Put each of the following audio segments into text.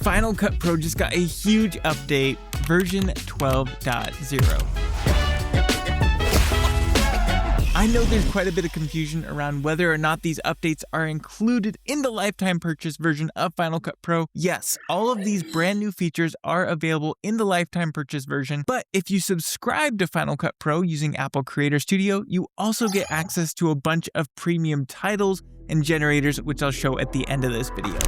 Final Cut Pro just got a huge update, version 12.0. I know there's quite a bit of confusion around whether or not these updates are included in the lifetime purchase version of Final Cut Pro. Yes, all of these brand new features are available in the lifetime purchase version, but if you subscribe to Final Cut Pro using Apple Creator Studio, you also get access to a bunch of premium titles and generators, which I'll show at the end of this video.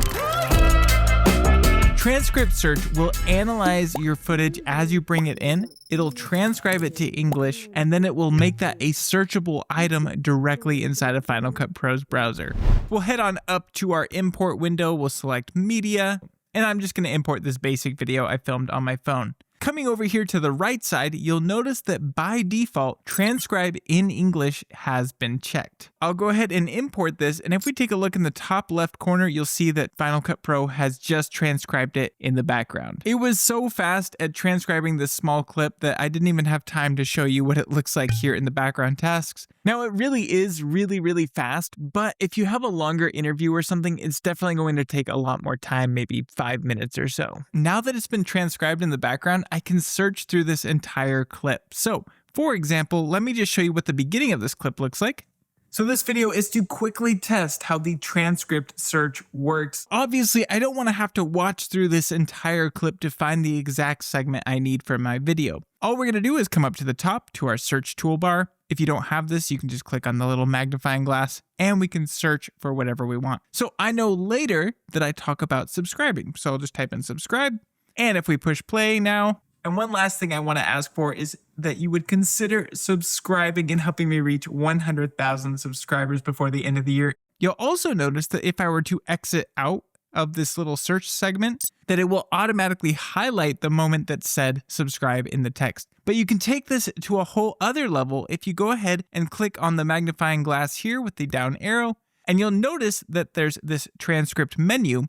Transcript Search will analyze your footage as you bring it in. It'll transcribe it to English, and then it will make that a searchable item directly inside of Final Cut Pro's browser. We'll head on up to our import window. We'll select media, and I'm just going to import this basic video I filmed on my phone. Coming over here to the right side, you'll notice that by default, transcribe in English has been checked. I'll go ahead and import this, and if we take a look in the top left corner, you'll see that Final Cut Pro has just transcribed it in the background. It was so fast at transcribing this small clip that I didn't even have time to show you what it looks like here in the background tasks. Now, it really is really fast, but if you have a longer interview or something, it's definitely going to take a lot more time, maybe 5 minutes or so. Now that it's been transcribed in the background, I can search through this entire clip. So, for example, let me just show you what the beginning of this clip looks like. So this video is to quickly test how the transcript search works. Obviously, I don't want to have to watch through this entire clip to find the exact segment I need for my video. All we're going to do is come up to the top to our search toolbar. If you don't have this, you can just click on the little magnifying glass and we can search for whatever we want. So I know later that I talk about subscribing. So I'll just type in subscribe. And if we push play now, and one last thing I want to ask for is that you would consider subscribing and helping me reach 100,000 subscribers before the end of the year. You'll also notice that if I were to exit out of this little search segment, that it will automatically highlight the moment that said subscribe in the text. But you can take this to a whole other level if you go ahead and click on the magnifying glass here with the down arrow, and you'll notice that there's this transcript menu.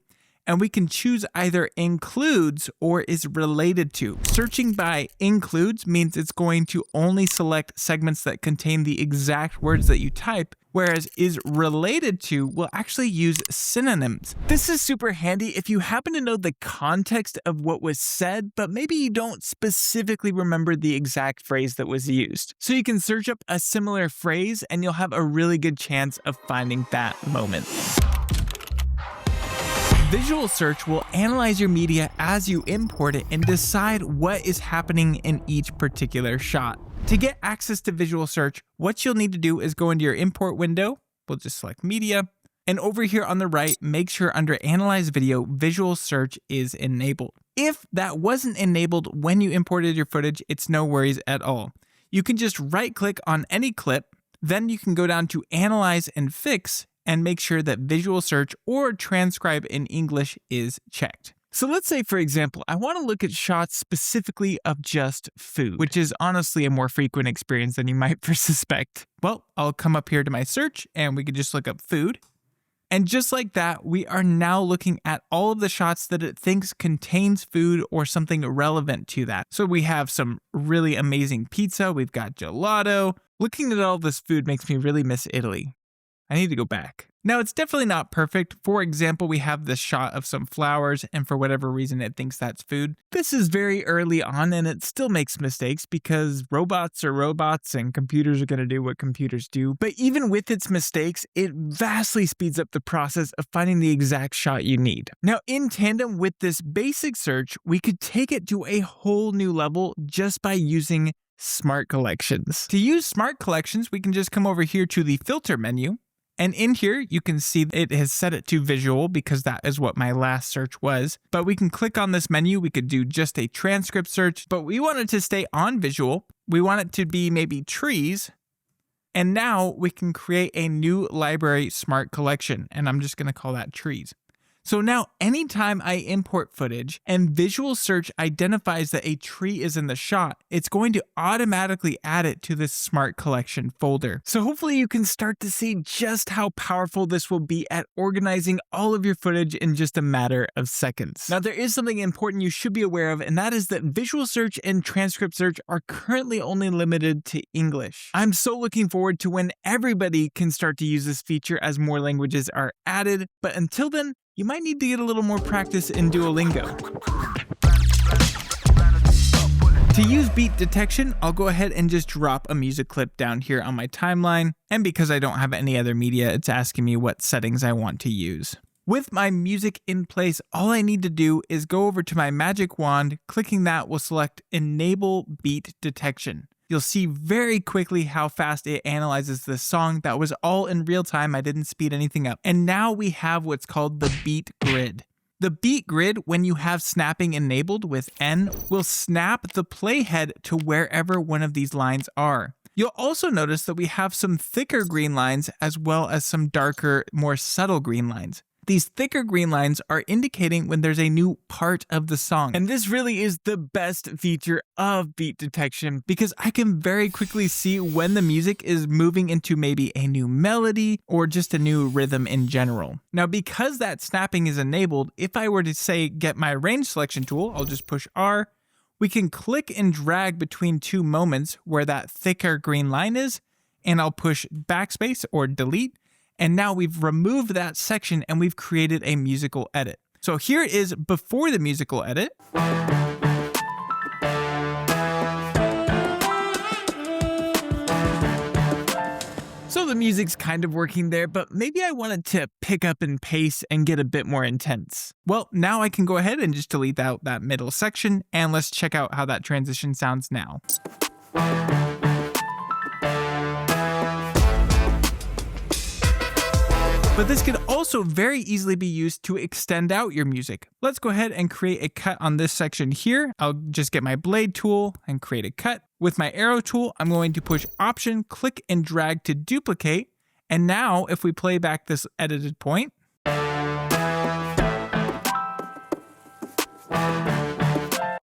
And we can choose either includes or is related to. Searching by includes means it's going to only select segments that contain the exact words that you type, whereas is related to will actually use synonyms. This is super handy if you happen to know the context of what was said, but maybe you don't specifically remember the exact phrase that was used. So you can search up a similar phrase and you'll have a really good chance of finding that moment. Visual Search will analyze your media as you import it and decide what is happening in each particular shot. To get access to Visual Search, what you'll need to do is go into your import window. We'll just select media. And over here on the right, make sure under Analyze Video, Visual Search is enabled. If that wasn't enabled when you imported your footage, it's no worries at all. You can just right click on any clip, then you can go down to Analyze and Fix, and make sure that Visual Search or Transcribe in English is checked. So let's say, for example, I want to look at shots specifically of just food, which is honestly a more frequent experience than you might suspect. Well, I'll come up here to my search and we could just look up food. And just like that, we are now looking at all of the shots that it thinks contains food or something relevant to that. So we have some really amazing pizza. We've got gelato. Looking at all this food makes me really miss Italy. I need to go back. Now, it's definitely not perfect. For example, we have this shot of some flowers, and for whatever reason, it thinks that's food. This is very early on, and it still makes mistakes because robots are robots, and computers are going to do what computers do. But even with its mistakes, it vastly speeds up the process of finding the exact shot you need. Now, in tandem with this basic search, we could take it to a whole new level just by using Smart Collections. To use Smart Collections, we can just come over here to the Filter menu. And in here, you can see it has set it to visual because that is what my last search was. But we can click on this menu. We could do just a transcript search, but we want it to stay on visual. We want it to be maybe trees. And now we can create a new library smart collection. And I'm just going to call that trees. So now anytime I import footage and Visual Search identifies that a tree is in the shot, it's going to automatically add it to this Smart Collection folder. So hopefully you can start to see just how powerful this will be at organizing all of your footage in just a matter of seconds. Now there is something important you should be aware of, and that is that Visual Search and Transcript Search are currently only limited to English. I'm so looking forward to when everybody can start to use this feature as more languages are added, but until then, you might need to get a little more practice in Duolingo. To use beat detection, I'll go ahead and just drop a music clip down here on my timeline, and because I don't have any other media, it's asking me what settings I want to use. With my music in place, all I need to do is go over to my magic wand. Clicking that will select Enable Beat Detection. You'll see very quickly how fast it analyzes this song. That was all in real time. I didn't speed anything up. And now we have what's called the beat grid. The beat grid, when you have snapping enabled with N, will snap the playhead to wherever one of these lines are. You'll also notice that we have some thicker green lines as well as some darker, more subtle green lines. These thicker green lines are indicating when there's a new part of the song. And this really is the best feature of beat detection because I can very quickly see when the music is moving into maybe a new melody or just a new rhythm in general. Now, because that snapping is enabled, if I were to say get my range selection tool, I'll just push R. We can click and drag between two moments where that thicker green line is, and I'll push backspace or delete. And now we've removed that section and we've created a musical edit. So here it is before the musical edit. So the music's kind of working there, but maybe I wanted to pick up in pace and get a bit more intense. Well, now I can go ahead and just delete out that middle section, and let's check out how that transition sounds now. But this could also very easily be used to extend out your music. Let's go ahead and create a cut on this section here. I'll just get my blade tool and create a cut. With my arrow tool, I'm going to push Option, click and drag to duplicate. And now if we play back this edited point,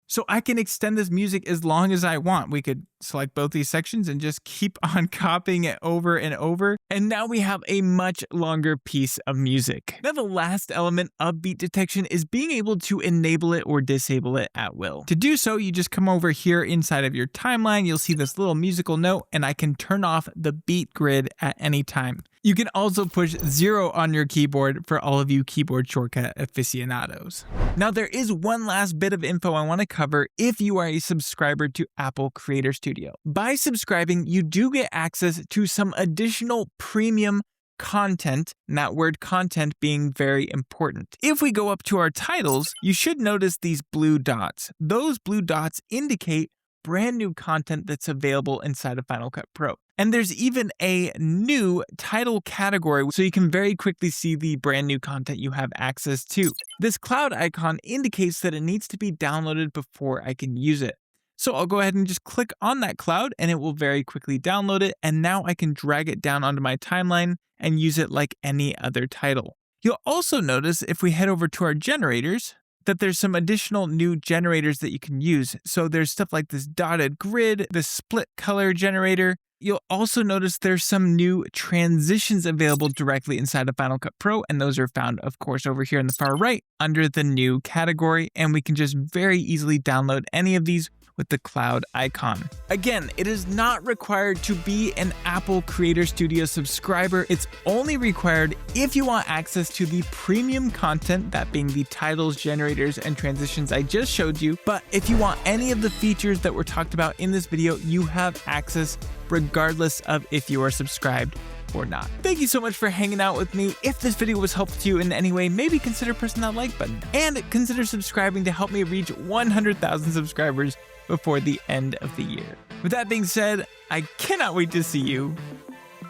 so I can extend this music as long as I want. We could select both these sections and just keep on copying it over and over. And now we have a much longer piece of music. Now the last element of beat detection is being able to enable it or disable it at will. To do so, you just come over here inside of your timeline. You'll see this little musical note, and I can turn off the beat grid at any time. You can also push 0 on your keyboard for all of you keyboard shortcut aficionados. Now there is one last bit of info I want to cover if you are a subscriber to Apple Creator Studio. By subscribing, you do get access to some additional premium content, and that word content being very important. If we go up to our titles, you should notice these blue dots. Those blue dots indicate brand new content that's available inside of Final Cut Pro. And there's even a new title category, so you can very quickly see the brand new content you have access to. This cloud icon indicates that it needs to be downloaded before I can use it. So I'll go ahead and just click on that cloud and it will very quickly download it. And now I can drag it down onto my timeline and use it like any other title. You'll also notice if we head over to our generators, that there's some additional new generators that you can use. So there's stuff like this dotted grid, the split color generator. You'll also notice there's some new transitions available directly inside of Final Cut Pro, and those are found, of course, over here in the far right under the new category, and we can just very easily download any of these with the cloud icon. Again, it is not required to be an Apple Creator Studio subscriber. It's only required if you want access to the premium content, that being the titles, generators, and transitions I just showed you. But if you want any of the features that were talked about in this video, you have access regardless of if you are subscribed or not. Thank you so much for hanging out with me. If this video was helpful to you in any way, maybe consider pressing that like button and consider subscribing to help me reach 100,000 subscribers before the end of the year. With that being said, I cannot wait to see you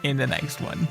in the next one.